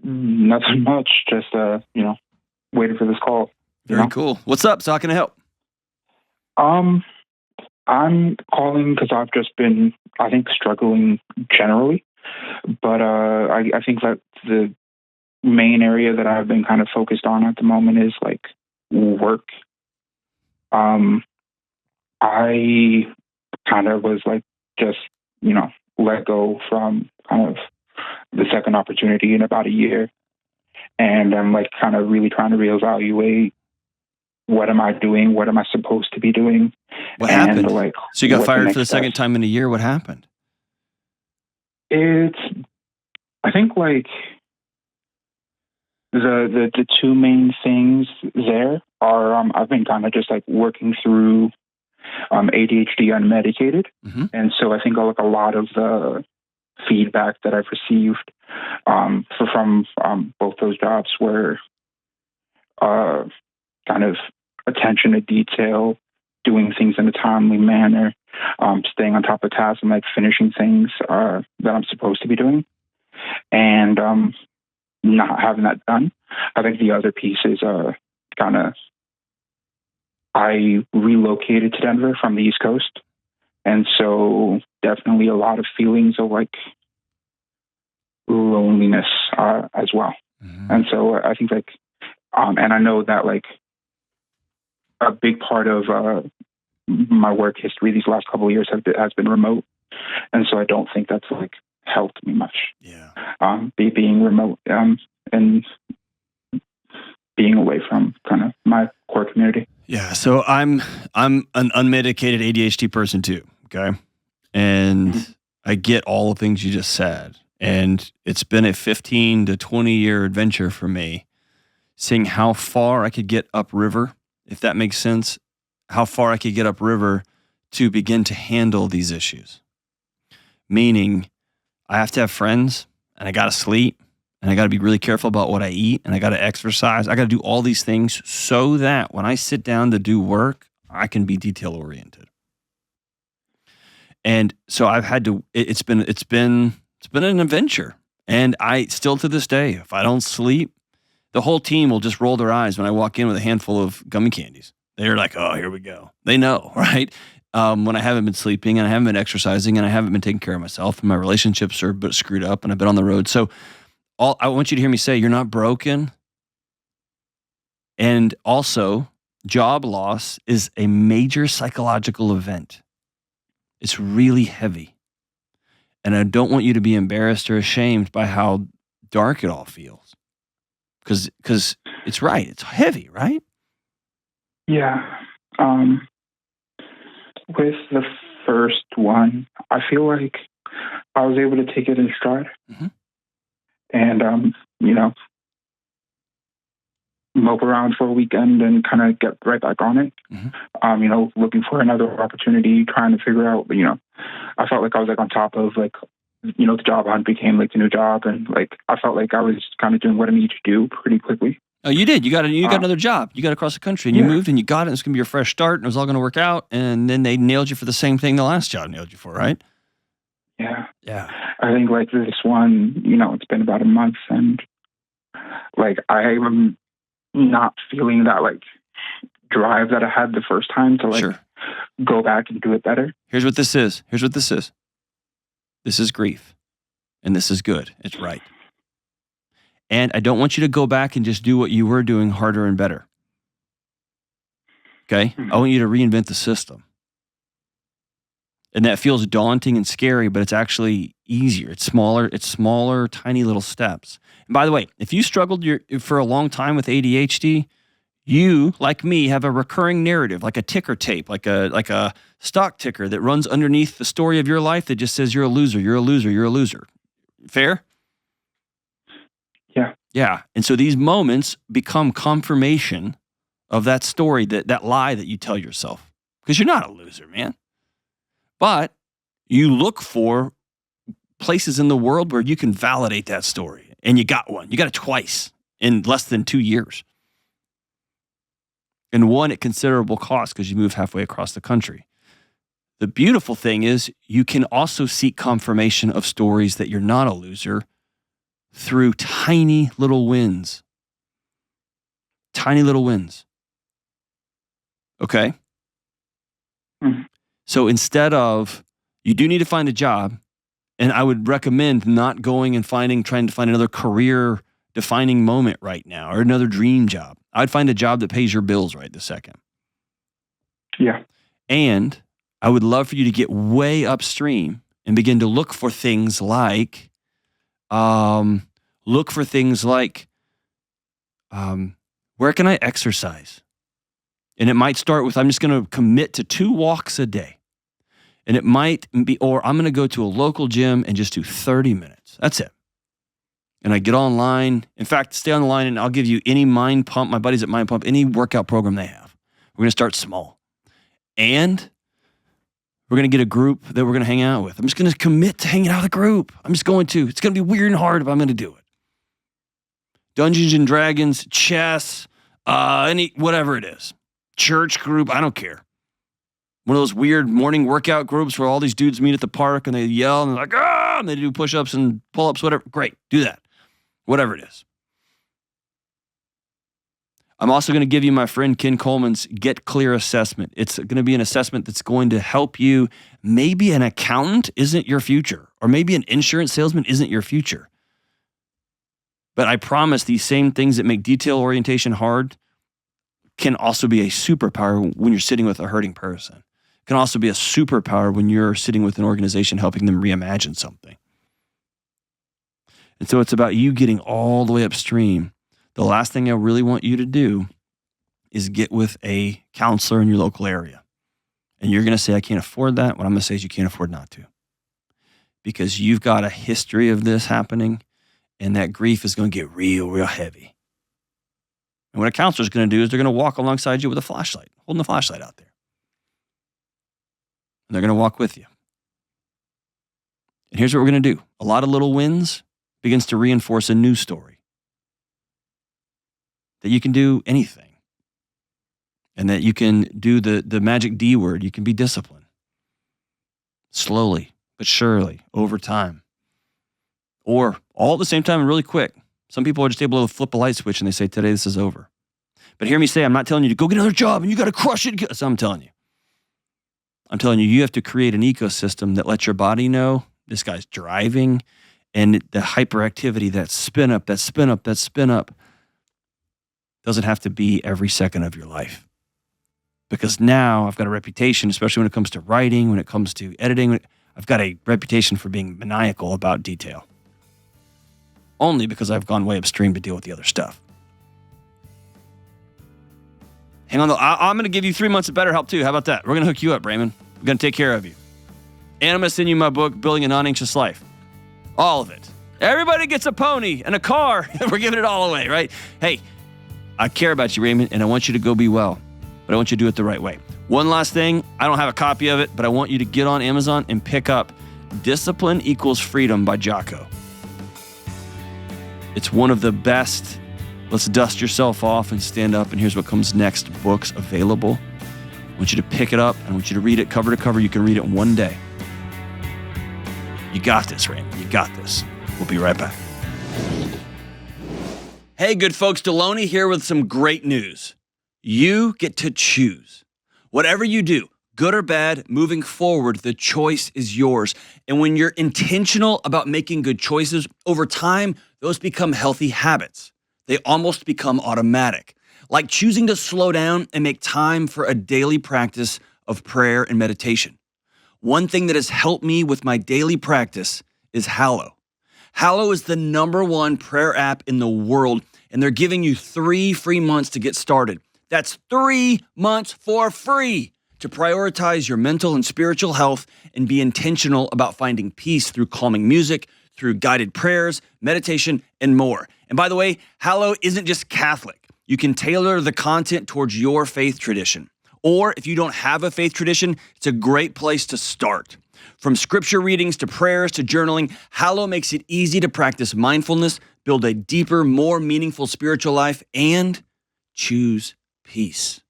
Speaker 6: Nothing much. Just, waiting for this call.
Speaker 2: Very cool. What's up? So how can I help?
Speaker 6: I'm calling because I've just been, I think, struggling generally. But I think that the main area that I've been kind of focused on at the moment is, like, work. I kind of was, like, just, let go from kind of the second opportunity in about a year. And I'm, like, kind of really trying to reevaluate what am I doing? What am I supposed to be doing?
Speaker 2: What happened?
Speaker 6: Like,
Speaker 2: so you got fired for the second time in a year. What happened?
Speaker 6: I think, like, the two main things there are I've been kind of just, like, working through ADHD unmedicated.
Speaker 2: Mm-hmm.
Speaker 6: And so I think, like, a lot of the feedback that I've received from both those jobs were kind of attention to detail, doing things in a timely manner, staying on top of tasks, and, like, finishing things that I'm supposed to be doing, and not having that done. I think the other piece is kind of I relocated to Denver from the East Coast, and so definitely a lot of feelings of, like, loneliness as well.
Speaker 2: Mm-hmm.
Speaker 6: And so I think, like, and I know that, like, a big part of my work history these last couple of years has been remote. And so I don't think that's, like, helped me much.
Speaker 2: Yeah.
Speaker 6: Being remote. And and being away from kind of my core community.
Speaker 2: Yeah. So I'm an unmedicated ADHD person too. Okay. And I get all the things you just said. And it's been a 15 to 20 year adventure for me, seeing how far I could get upriver, if that makes sense, how far I could get upriver to begin to handle these issues. Meaning, I have to have friends, and I got to sleep, and I got to be really careful about what I eat, and I got to exercise. I got to do all these things so that when I sit down to do work, I can be detail oriented. And so I've had to. It's been an adventure, and I still to this day, if I don't sleep, the whole team will just roll their eyes when I walk in with a handful of gummy candies. They're like, "Oh, here we go." They know, right? When I haven't been sleeping and I haven't been exercising and I haven't been taking care of myself and my relationships are a bit screwed up and I've been on the road. So I want you to hear me say, you're not broken. And also, job loss is a major psychological event. It's really heavy. And I don't want you to be embarrassed or ashamed by how dark it all feels. Because it's right. It's heavy, right?
Speaker 6: Yeah. With the first one, I feel like I was able to take it in stride.
Speaker 2: Mm-hmm.
Speaker 6: And, mope around for a weekend and kind of get right back on it.
Speaker 2: Mm-hmm.
Speaker 6: Looking for another opportunity, trying to figure out, I felt like I was like on top of like, the job hunt became like the new job. And like, I felt like I was kind of doing what I needed to do pretty quickly.
Speaker 2: Oh, you did. You got another job. You got across the country and you moved and you got it. And it's going to be your fresh start and it was all going to work out. And then they nailed you for the same thing the last job nailed you for, right?
Speaker 6: Yeah.
Speaker 2: Yeah.
Speaker 6: I think like this one, it's been about a month and like I'm not feeling that like drive that I had the first time to like go back and do it better.
Speaker 2: Here's what this is. This is grief. And this is good. It's right. And I don't want you to go back and just do what you were doing harder and better. Okay? I want you to reinvent the system. And that feels daunting and scary, but it's actually easier. It's smaller, tiny little steps. And by the way, if you struggled for a long time with ADHD, you, like me, have a recurring narrative, like a ticker tape, like a stock ticker that runs underneath the story of your life that just says you're a loser, you're a loser, you're a loser. Fair?
Speaker 6: Yeah.
Speaker 2: Yeah. And so these moments become confirmation of that story, that lie that you tell yourself. Because you're not a loser, man. But you look for places in the world where you can validate that story. And you got one. You got it twice in less than 2 years. And one at considerable cost because you move halfway across the country. The beautiful thing is you can also seek confirmation of stories that you're not a loser through tiny little wins. Tiny little wins. Okay?
Speaker 6: Mm-hmm.
Speaker 2: So instead of, you do need to find a job, and I would recommend not going and trying to find another career defining moment right now or another dream job. I'd find a job that pays your bills right this second.
Speaker 6: Yeah.
Speaker 2: And I would love for you to get way upstream and begin to look for things like, where can I exercise? And it might start with, I'm just going to commit to 2 walks a day. And it might be, or I'm going to go to a local gym and just do 30 minutes. That's it. And I get online. In fact, stay on the line and I'll give you any Mind Pump, my buddies at Mind Pump, any workout program they have. We're going to start small. And we're going to get a group that we're going to hang out with. I'm just going to commit to hanging out with a group. It's going to be weird and hard, but I'm going to do it. Dungeons and Dragons, chess, whatever it is. Church group, I don't care. One of those weird morning workout groups where all these dudes meet at the park and they yell and they're like, ah, and they do push-ups and pull-ups, whatever. Great, do that. Whatever it is. I'm also going to give you my friend Ken Coleman's Get Clear assessment. It's going to be an assessment that's going to help you. Maybe an accountant isn't your future, or maybe an insurance salesman isn't your future. But I promise these same things that make detail orientation hard can also be a superpower when you're sitting with a hurting person. Can also be a superpower when you're sitting with an organization helping them reimagine something. And so it's about you getting all the way upstream. The last thing I really want you to do is get with a counselor in your local area. And you're going to say, I can't afford that. What I'm going to say is you can't afford not to. Because you've got a history of this happening, and that grief is going to get real, real heavy. And what a counselor is going to do is they're going to walk alongside you with a flashlight, holding the flashlight out there. And they're going to walk with you. And here's what we're going to do. A lot of little wins begins to reinforce a new story. That you can do anything. And that you can do the magic D word. You can be disciplined. Slowly, but surely, over time. Or all at the same time and really quick. Some people are just able to flip a light switch and they say, today this is over. But hear me say, I'm not telling you to go get another job and you got to crush it. That's what I'm telling you. I'm telling you, you have to create an ecosystem that lets your body know this guy's driving, and the hyperactivity, that spin up, doesn't have to be every second of your life. Because now I've got a reputation, especially when it comes to writing, when it comes to editing, I've got a reputation for being maniacal about detail. Only because I've gone way upstream to deal with the other stuff. Hang on, though. I'm going to give you 3 months of BetterHelp, too. How about that? We're going to hook you up, Raymond. We're going to take care of you. And I'm going to send you my book, Building a Non-Anxious Life. All of it. Everybody gets a pony and a car. We're giving it all away, right? Hey, I care about you, Raymond, and I want you to go be well. But I want you to do it the right way. One last thing. I don't have a copy of it, but I want you to get on Amazon and pick up Discipline Equals Freedom by Jocko. It's one of the best, let's dust yourself off and stand up, and here's what comes next books available. I want you to pick it up, and I want you to read it cover to cover. You can read it in one day. You got this, Raymond. You got this. We'll be right back. Hey, good folks. Delony here with some great news. You get to choose. Whatever you do, good or bad, moving forward, the choice is yours. And when you're intentional about making good choices, over time, those become healthy habits. They almost become automatic. Like choosing to slow down and make time for a daily practice of prayer and meditation. One thing that has helped me with my daily practice is Hallow. Hallow is the #1 prayer app in the world, and they're giving you 3 free months to get started. That's 3 months for free to prioritize your mental and spiritual health and be intentional about finding peace through calming music, through guided prayers, meditation, and more. And by the way, Hallow isn't just Catholic. You can tailor the content towards your faith tradition. Or if you don't have a faith tradition, it's a great place to start. From scripture readings to prayers to journaling, Hallow makes it easy to practice mindfulness, build a deeper, more meaningful spiritual life, and choose peace.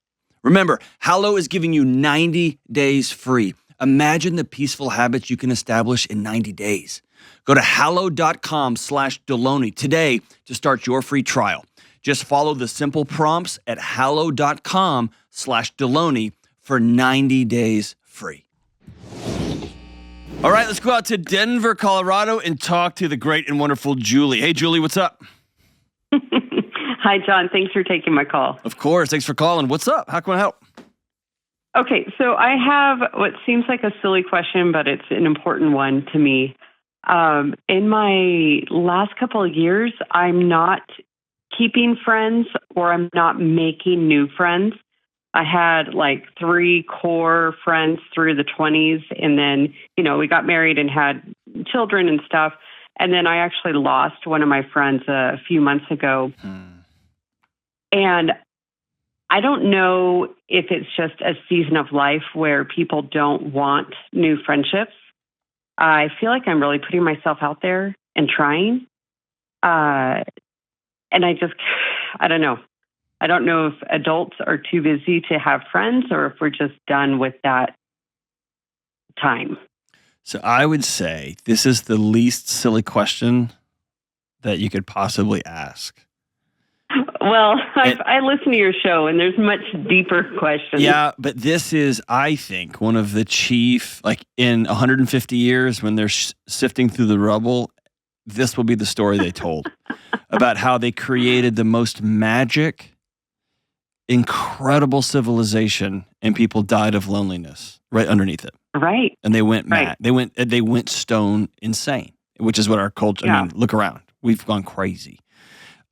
Speaker 2: Remember, Hallow is giving you 90 days free. Imagine the peaceful habits you can establish in 90 days. Go to hallow.com/Delony today to start your free trial. Just follow the simple prompts at hallow.com/Delony for 90 days free. All right, let's go out to Denver, Colorado, and talk to the great and wonderful Julie. Hey, Julie, what's up?
Speaker 7: Hi, John. Thanks for taking my call.
Speaker 2: Of course. Thanks for calling. What's up? How can I help?
Speaker 7: Okay, so I have what seems like a silly question, but it's an important one to me. In my last couple of years, I'm not keeping friends or I'm not making new friends. I had like 3 core friends through the 20s, and then, we got married and had children and stuff. And then I actually lost one of my friends a few months ago. And I don't know if it's just a season of life where people don't want new friendships. I feel like I'm really putting myself out there and trying. And I don't know. I don't know if adults are too busy to have friends or if we're just done with that time.
Speaker 2: So I would say this is the least silly question that you could possibly ask.
Speaker 7: Well, I listen to your show, and there's much deeper questions.
Speaker 2: Yeah, but this is, I think, one of the chief, like in 150 years when they're sifting through the rubble, this will be the story they told about how they created the most magic, incredible civilization, and people died of loneliness right underneath it.
Speaker 7: Right.
Speaker 2: And they went mad. They went stone insane, which is what our culture, look around. We've gone crazy.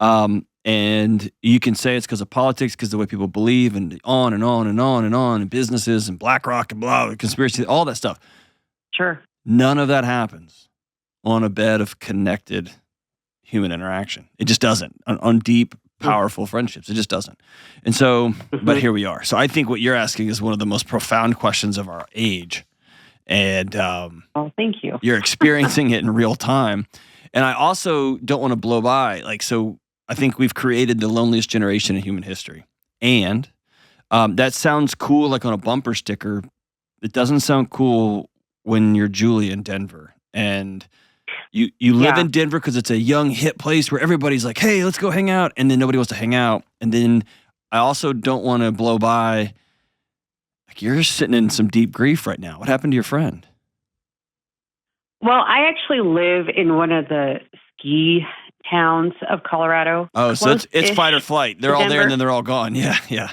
Speaker 2: And you can say it's because of politics, because the way people believe, and on and on and on and on, and businesses and BlackRock and blah, conspiracy, all that stuff.
Speaker 7: Sure.
Speaker 2: None of that happens on a bed of connected human interaction. It just doesn't. On deep, powerful friendships, it just doesn't. And so, but here we are. So I think what you're asking is one of the most profound questions of our age. And
Speaker 7: well, thank you.
Speaker 2: You're experiencing it in real time. And I also don't want to blow by. So I think we've created the loneliest generation in human history. And that sounds cool, like on a bumper sticker. It doesn't sound cool when you're Julie in Denver. And you live in Denver because it's a young, hip place where everybody's like, hey, let's go hang out. And then nobody wants to hang out. And then I also don't want to blow by. Like, you're sitting in some deep grief right now. What happened to your friend?
Speaker 7: Well, I actually live in one of the ski towns of Colorado.
Speaker 2: Oh, so it's fight or flight. They're all there and then they're all gone. Yeah, yeah.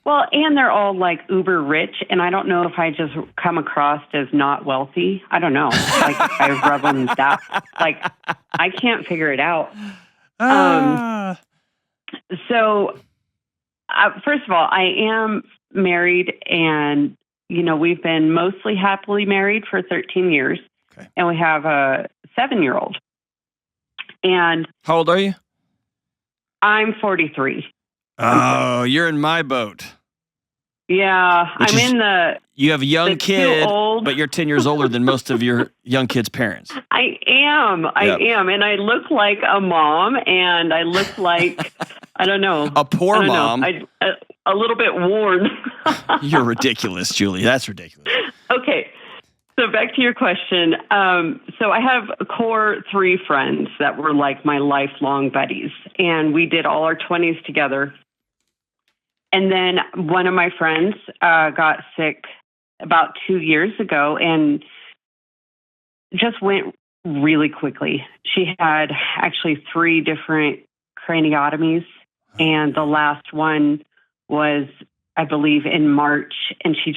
Speaker 7: Well, and they're all like uber rich, and I don't know if I just come across as not wealthy. I don't know. Like, I rub them that. Like, I can't figure it out. So, first of all, I am married, and we've been mostly happily married for 13 years, and we have a 7-year-old. And
Speaker 2: how old are you?
Speaker 7: I'm 43.
Speaker 2: Oh, you're in my boat.
Speaker 7: Yeah,
Speaker 2: You have a young kid, but you're 10 years older than most of your young kids' parents.
Speaker 7: I am, and I look like a mom, and I look like I don't know,
Speaker 2: a poor mom.
Speaker 7: A little bit worn.
Speaker 2: You're ridiculous, Julie. That's ridiculous.
Speaker 7: Okay. So back to your question. So I have a core 3 friends that were like my lifelong buddies, and we did all our 20s together. And then one of my friends got sick about 2 years ago and just went really quickly. She had actually 3 different craniotomies, and the last one was, I believe, in March, and she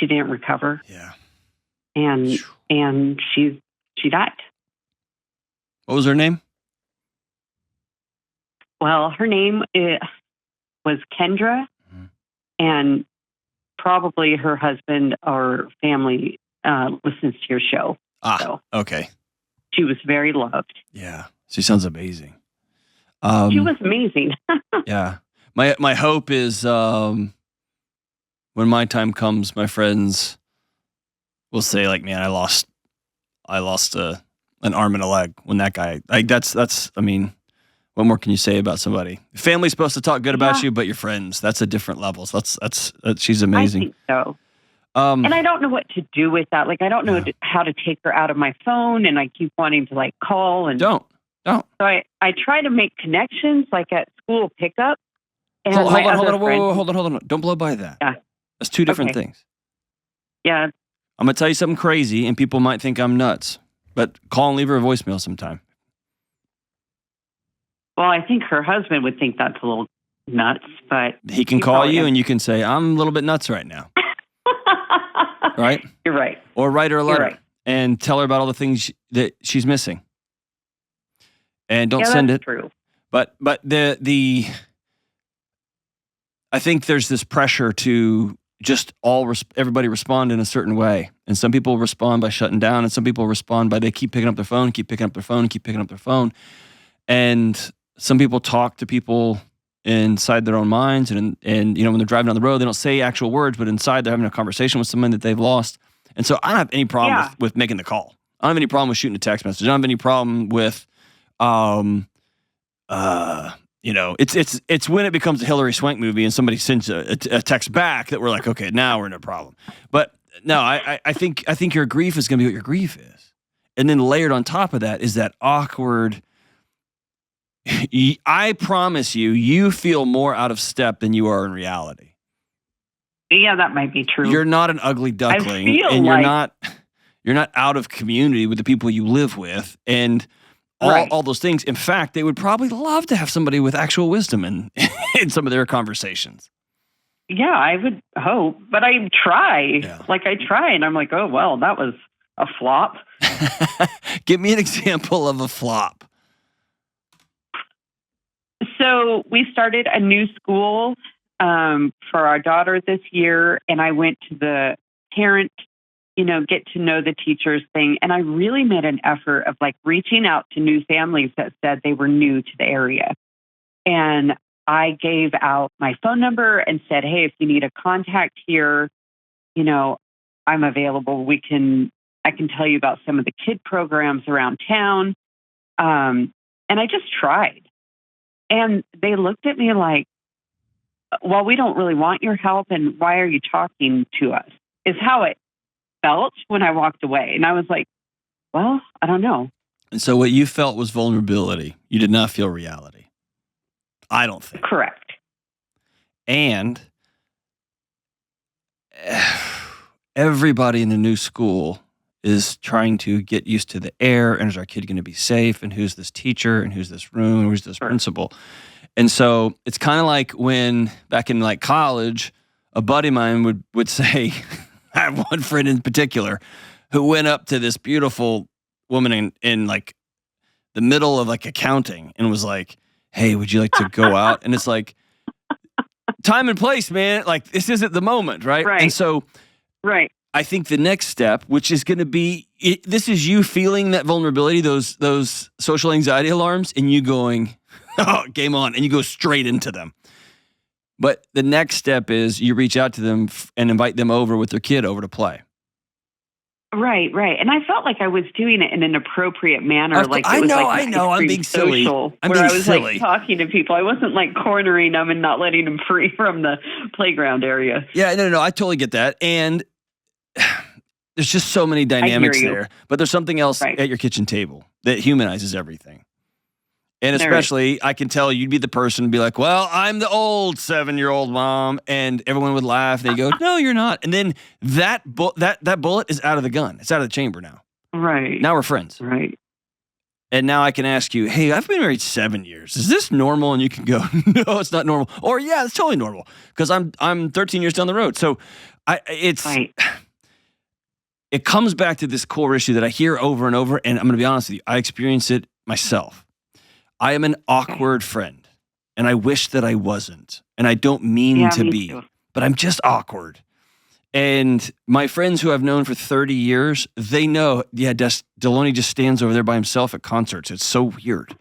Speaker 7: didn't recover.
Speaker 2: Yeah.
Speaker 7: And she died.
Speaker 2: What was her name?
Speaker 7: Well, her name was Kendra, and probably her husband or family listens to your show. So
Speaker 2: okay.
Speaker 7: She was very loved.
Speaker 2: Yeah, she sounds amazing.
Speaker 7: She was amazing.
Speaker 2: Yeah. My hope is when my time comes, my friends will say, like, man, I lost an arm and a leg when that guy, like, that's I mean, what more can you say about somebody? Family's supposed to talk good about you, but your friends, that's a different level. So that's she's amazing.
Speaker 7: I think so. And I don't know what to do with that. Like, I don't know how to take her out of my phone, and I keep wanting to like call and
Speaker 2: don't.
Speaker 7: So I try to make connections, like at school pickup. And
Speaker 2: hold on. Don't blow by that.
Speaker 7: Yeah.
Speaker 2: That's 2 different things.
Speaker 7: Yeah.
Speaker 2: I'm going to tell you something crazy, and people might think I'm nuts, but call and leave her a voicemail sometime.
Speaker 7: Well, I think her husband would think that's a little nuts, but...
Speaker 2: He can call you, and you can say, I'm a little bit nuts right now. Right?
Speaker 7: You're right.
Speaker 2: Or write her a letter and tell her about all the things that she's missing. And don't send it.
Speaker 7: True.
Speaker 2: But the I think there's this pressure to just everybody respond in a certain way. And some people respond by shutting down, and some people respond by they keep picking up their phone, keep picking up their phone, keep picking up their phone. And some people talk to people inside their own minds, and when they're driving down the road, they don't say actual words, but inside they're having a conversation with someone that they've lost. And so I don't have any problem with making the call. I don't have any problem with shooting a text message. I don't have any problem with it's when it becomes a Hillary Swank movie and somebody sends a text back that we're like, okay, now we're in a problem. But no, I think your grief is going to be what your grief is. And then layered on top of that is that awkward, I promise you feel more out of step than you are in reality.
Speaker 7: Yeah, that might be true.
Speaker 2: You're not an ugly duckling, and you're not out of community with the people you live with, and all those things. In fact, they would probably love to have somebody with actual wisdom in some of their conversations.
Speaker 7: Yeah, I would hope, but I try.
Speaker 2: Yeah.
Speaker 7: Like, I try, and I'm like, oh, well, that was a flop.
Speaker 2: Give me an example of a flop.
Speaker 7: So we started a new school for our daughter this year, and I went to the parent, get to know the teachers thing. And I really made an effort of like reaching out to new families that said they were new to the area. And I gave out my phone number and said, hey, if you need a contact here, I'm available. I can tell you about some of the kid programs around town. And I just tried. And they looked at me like, well, we don't really want your help. And why are you talking to us? Is how it felt when I walked away. And I was like, well, I don't know.
Speaker 2: And so what you felt was vulnerability. You did not feel reality. I don't think.
Speaker 7: Correct.
Speaker 2: And everybody in the new school is trying to get used to the air, and is our kid going to be safe, and who's this teacher, and who's this room, and who's this principal. And so it's kind of like when back in like college, a buddy of mine would say, I have one friend in particular who went up to this beautiful woman in like the middle of like accounting and was like, hey, would you like to go out? And it's like, time and place, man. Like, this isn't the moment, right?
Speaker 7: Right.
Speaker 2: And so I think the next step, which is going to be, this is you feeling that vulnerability, those social anxiety alarms, and you going, oh, game on, and you go straight into them. But the next step is you reach out to them and invite them over with their kid over to play.
Speaker 7: Right. And I felt like I was doing it in an appropriate manner.
Speaker 2: I know. I'm being silly.
Speaker 7: I was like talking to people. I wasn't like cornering them and not letting them free from the playground area.
Speaker 2: Yeah, no. I totally get that. And there's just so many dynamics there. But there's something else at your kitchen table that humanizes everything. And especially, I can tell you'd be the person to be like, well, I'm the old 7-year-old mom. And everyone would laugh. They go, no, you're not. And then that bullet is out of the gun. It's out of the chamber now.
Speaker 7: Right.
Speaker 2: Now we're friends.
Speaker 7: Right.
Speaker 2: And now I can ask you, hey, I've been married 7 years. Is this normal? And you can go, no, it's not normal. Or, yeah, it's totally normal because I'm 13 years down the road. So it comes back to this core issue that I hear over and over. And I'm going to be honest with you. I experience it myself. I am an awkward friend, and I wish that I wasn't, and I don't mean to be, but I'm just awkward. And my friends who I've known for 30 years, they know, Delony just stands over there by himself at concerts. It's so weird.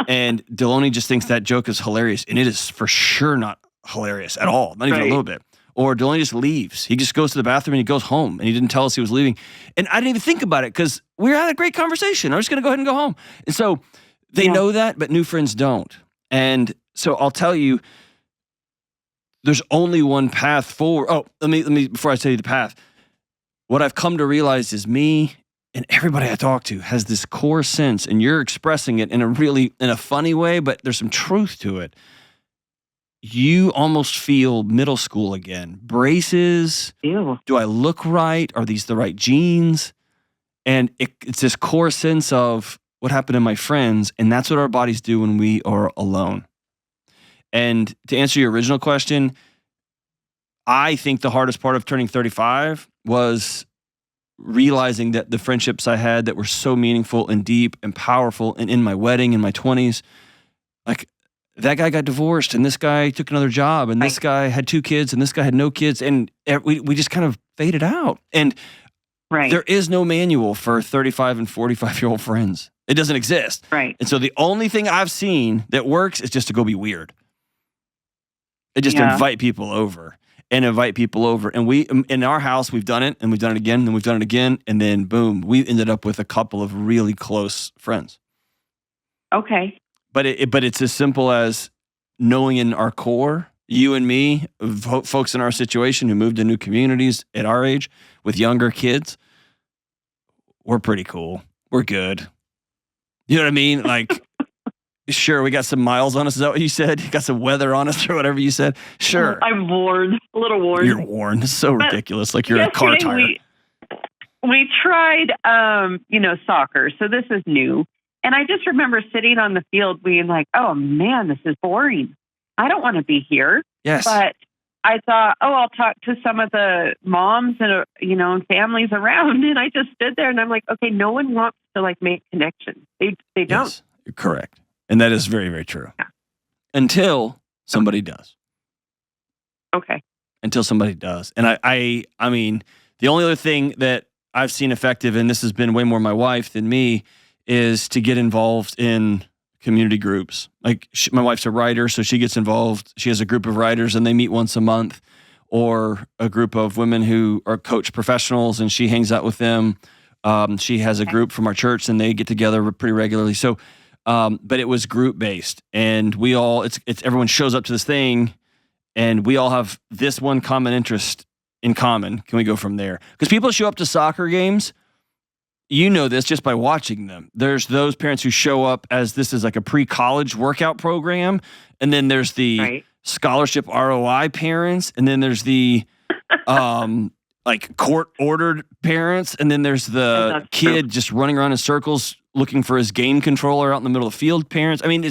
Speaker 2: And Delony just thinks that joke is hilarious, and it is for sure not hilarious at all, not even a little bit. Or Delony just leaves. He just goes to the bathroom and he goes home, and he didn't tell us he was leaving. And I didn't even think about it because we had a great conversation. I was just going to go ahead and go home. And so they know that, but new friends don't. And so I'll tell you, there's only one path forward. Oh, let me before I tell you the path, what I've come to realize is me and everybody I talk to has this core sense, and you're expressing it in a funny way, but there's some truth to it. You almost feel middle school again. Braces.
Speaker 7: Ew.
Speaker 2: Do I look right? Are these the right jeans? And it's this core sense of what happened to my friends, and that's what our bodies do when we are alone. And to answer your original question, I think the hardest part of turning 35 was realizing that the friendships I had that were so meaningful and deep and powerful, and in my wedding in my 20s, like that guy got divorced, and this guy took another job, and this guy had 2 kids, and this guy had no kids, and we just kind of faded out. And there is no manual for 35 and 45-year-old friends. It doesn't exist.
Speaker 7: Right.
Speaker 2: And so the only thing I've seen that works is just to go be weird. It just invite people over. And we, in our house, we've done it, and we've done it again, and we've done it again, and then boom, we ended up with a couple of really close friends.
Speaker 7: Okay.
Speaker 2: But it's as simple as knowing in our core, you and me, folks in our situation who moved to new communities at our age with younger kids, we're pretty cool. We're good. You know what I mean? Like, sure, we got some miles on us. Is that what you said? You got some weather on us or whatever you said? Sure.
Speaker 7: I'm worn, a little worn.
Speaker 2: You're worn. It's so ridiculous. Like you're a car tire.
Speaker 7: We tried, soccer. So this is new. And I just remember sitting on the field being like, oh, man, this is boring. I don't want to be here.
Speaker 2: Yes.
Speaker 7: But I thought, I'll talk to some of the moms and, and families around. And I just stood there and I'm like, okay, no one wants to like make connections. They don't.
Speaker 2: Yes, you're correct. And that is very, very true.
Speaker 7: Yeah.
Speaker 2: until somebody does.
Speaker 7: Okay.
Speaker 2: Until somebody does. And I mean, the only other thing that I've seen effective, and this has been way more my wife than me, is to get involved in community groups. Like my wife's a writer, so she gets involved. She has a group of writers and they meet once a month, or a group of women who are coach professionals and she hangs out with them. She has a group from our church and they get together pretty regularly. So, but it was group based, and we all, it's everyone shows up to this thing and we all have this one common interest in common. Can we go from there? Because people show up to soccer games, you know this just by watching them. There's those parents who show up as this is like a pre-college workout program, and then there's the scholarship ROI parents, and then there's the like court-ordered parents, and then there's the kid just running around in circles looking for his game controller out in the middle of the field parents. I mean,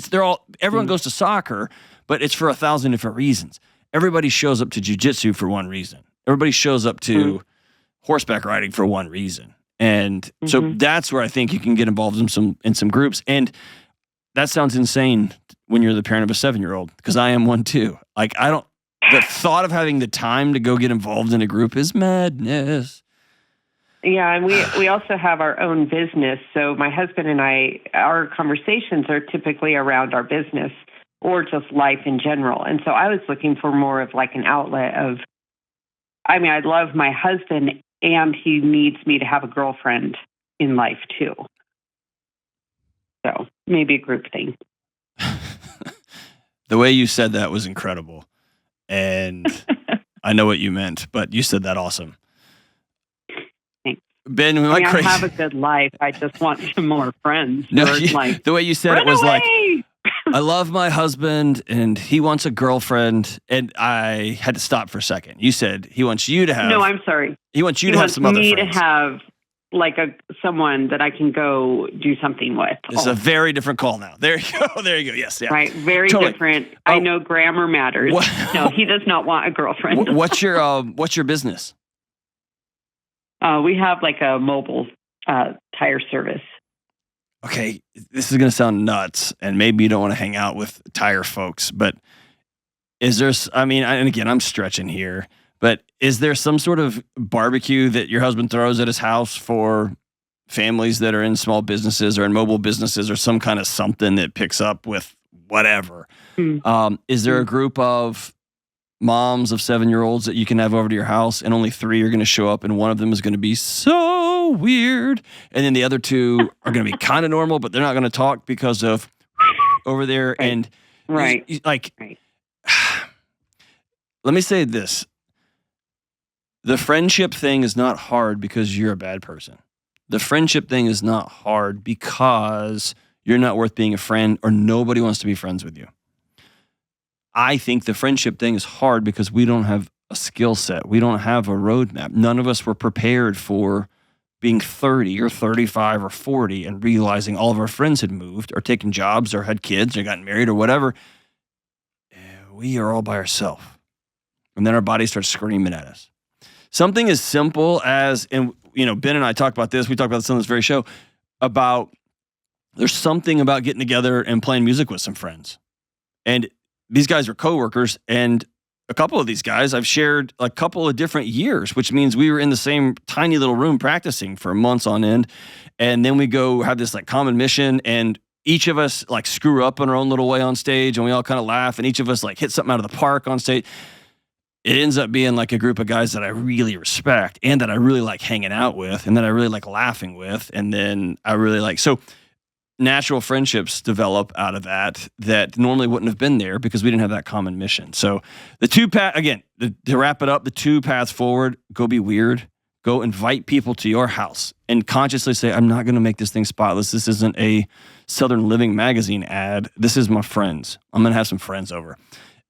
Speaker 2: everyone goes to soccer, but it's for 1,000 different reasons. Everybody shows up to jiu-jitsu for one reason. Everybody shows up to horseback riding for one reason. And so that's where I think you can get involved in some groups. And that sounds insane when you're the parent of a 7-year-old, because I am one too. Like, the thought of having the time to go get involved in a group is madness.
Speaker 7: Yeah, and we also have our own business. So my husband and I, our conversations are typically around our business or just life in general. And so I was looking for more of like an outlet of, I mean, I love my husband and he needs me to have a girlfriend in life too. So maybe a group thing.
Speaker 2: The way you said that was incredible. And I know what you meant, but you said that awesome.
Speaker 7: Thanks.
Speaker 2: Ben,
Speaker 7: I have a good life. I just want some more friends.
Speaker 2: No, the way you said it was like, I love my husband and he wants a girlfriend. And I had to stop for a second. You said he wants you to have.
Speaker 7: No, I'm sorry.
Speaker 2: He wants you to have some other friends.
Speaker 7: Me to have like someone that I can go do something with.
Speaker 2: It's a very different call now. There you go. There you go. Yes. Yeah.
Speaker 7: Right. Very different. I know grammar matters. No, he does not want a girlfriend.
Speaker 2: What's your business?
Speaker 7: We have like a mobile tire service.
Speaker 2: Okay, this is going to sound nuts, and maybe you don't want to hang out with tire folks, but is there, I mean, and again, I'm stretching here, but is there some sort of barbecue that your husband throws at his house for families that are in small businesses or in mobile businesses, or some kind of something that picks up with whatever? Is there a group of moms of 7-year-olds that you can have over to your house, and only 3 are going to show up, and one of them is going to be so weird, and then the other 2 are going to be kind of normal, but they're not going to talk because of over there? And let me say this. The friendship thing is not hard because you're a bad person. The friendship thing is not hard because you're not worth being a friend, or nobody wants to be friends with you. I think the friendship thing is hard because we don't have a skill set. We don't have a roadmap. None of us were prepared for being 30 or 35 or 40 and realizing all of our friends had moved or taken jobs or had kids or gotten married or whatever. We are all by ourselves. And then our body starts screaming at us. Something as simple as, and Ben and I talked about this, we talked about this on this very show, about there's something about getting together and playing music with some friends. And these guys are coworkers, and a couple of these guys I've shared a couple of different years, which means we were in the same tiny little room practicing for months on end. And then we go have this like common mission, and each of us like screw up in our own little way on stage, and we all kind of laugh, and each of us like hit something out of the park on stage. It ends up being like a group of guys that I really respect and that I really like hanging out with and that I really like laughing with. And then I really like, so natural friendships develop out of that normally wouldn't have been there because we didn't have that common mission. So the two path, again, to wrap it up, the 2 paths forward: go be weird, go invite people to your house and consciously say, I'm not going to make this thing spotless. This isn't a Southern Living magazine ad. This is my friends. I'm going to have some friends over,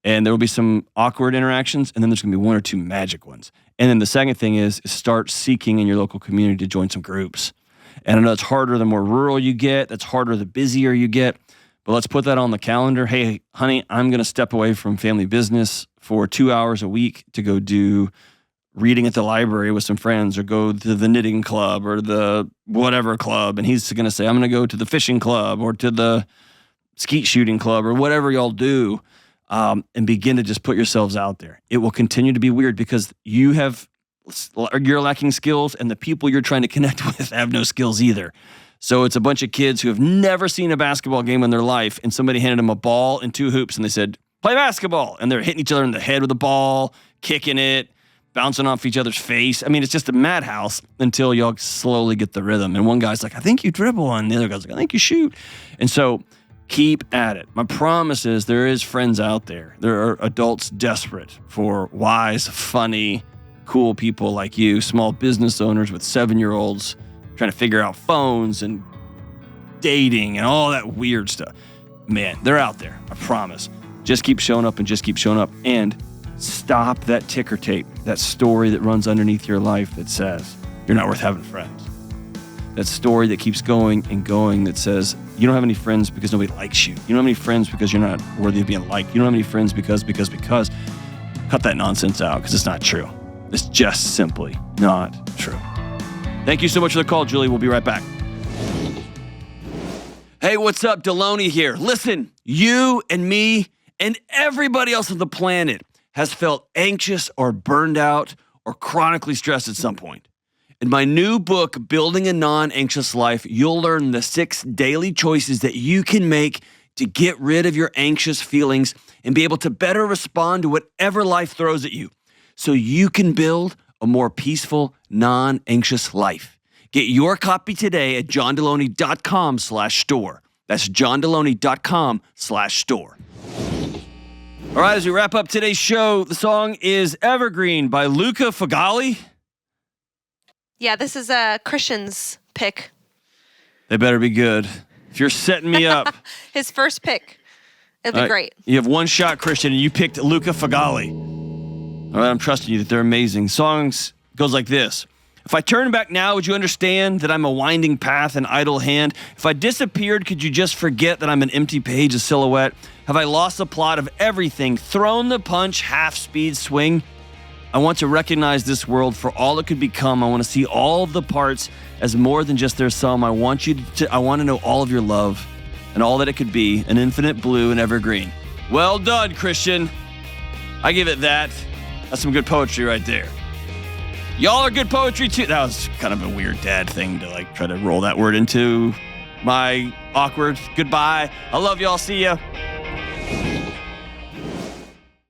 Speaker 2: and there will be some awkward interactions, and then there's going to be 1 or 2 magic ones. And then the second thing is start seeking in your local community to join some groups. And I know it's harder the more rural you get. That's harder the busier you get. But let's put that on the calendar. Hey, honey, I'm going to step away from family business for 2 hours a week to go do reading at the library with some friends, or go to the knitting club or the whatever club. And he's going to say, I'm going to go to the fishing club or to the skeet shooting club or whatever y'all do, and begin to just put yourselves out there. It will continue to be weird because you're lacking skills and the people you're trying to connect with have no skills either. So it's a bunch of kids who have never seen a basketball game in their life, and somebody handed them a ball and 2 hoops and they said, play basketball. And they're hitting each other in the head with the ball, kicking it, bouncing off each other's face. I mean, it's just a madhouse until y'all slowly get the rhythm. And one guy's like, I think you dribble. And the other guy's like, I think you shoot. And so keep at it. My promise is there is friends out there. There are adults desperate for wise, funny, cool people like you, small business owners with 7-year-olds trying to figure out phones and dating and all that weird stuff. Man, they're out there. I promise. Just keep showing up and just keep showing up. And stop that ticker tape, that story that runs underneath your life that says you're not worth having friends. That story that keeps going and going that says you don't have any friends because nobody likes you. You don't have any friends because you're not worthy of being liked. You don't have any friends because. Cut that nonsense out because it's not true. It's just simply not true. Thank you so much for the call, Julie. We'll be right back. Hey, what's up? Delony here. Listen, you and me and everybody else on the planet has felt anxious or burned out or chronically stressed at some point. In my new book, Building a Non-Anxious Life, you'll learn the 6 daily choices that you can make to get rid of your anxious feelings and be able to better respond to whatever life throws at you so you can build a more peaceful, non-anxious life. Get your copy today at johndelony.com/store. That's johndelony.com/store. All right, as we wrap up today's show, the song is Evergreen by Luca Fagali.
Speaker 4: Yeah, this is Christian's pick.
Speaker 2: They better be good. If you're setting me up.
Speaker 4: His first pick. It'll be great.
Speaker 2: You have one shot, Christian, and you picked Luca Fagali. All right, I'm trusting you that they're amazing. Songs goes like this. If I turn back now, would you understand that I'm a winding path, an idle hand? If I disappeared, could you just forget that I'm an empty page, a silhouette? Have I lost the plot of everything, thrown the punch, half-speed swing? I want to recognize this world for all it could become. I want to see all of the parts as more than just their sum. I want to know all of your love and all that it could be, an infinite blue and evergreen. Well done, Christian. I give it that. That's some good poetry right there. Y'all are good poetry too. That was kind of a weird dad thing to try to roll that word into my awkward goodbye. I love y'all. See ya.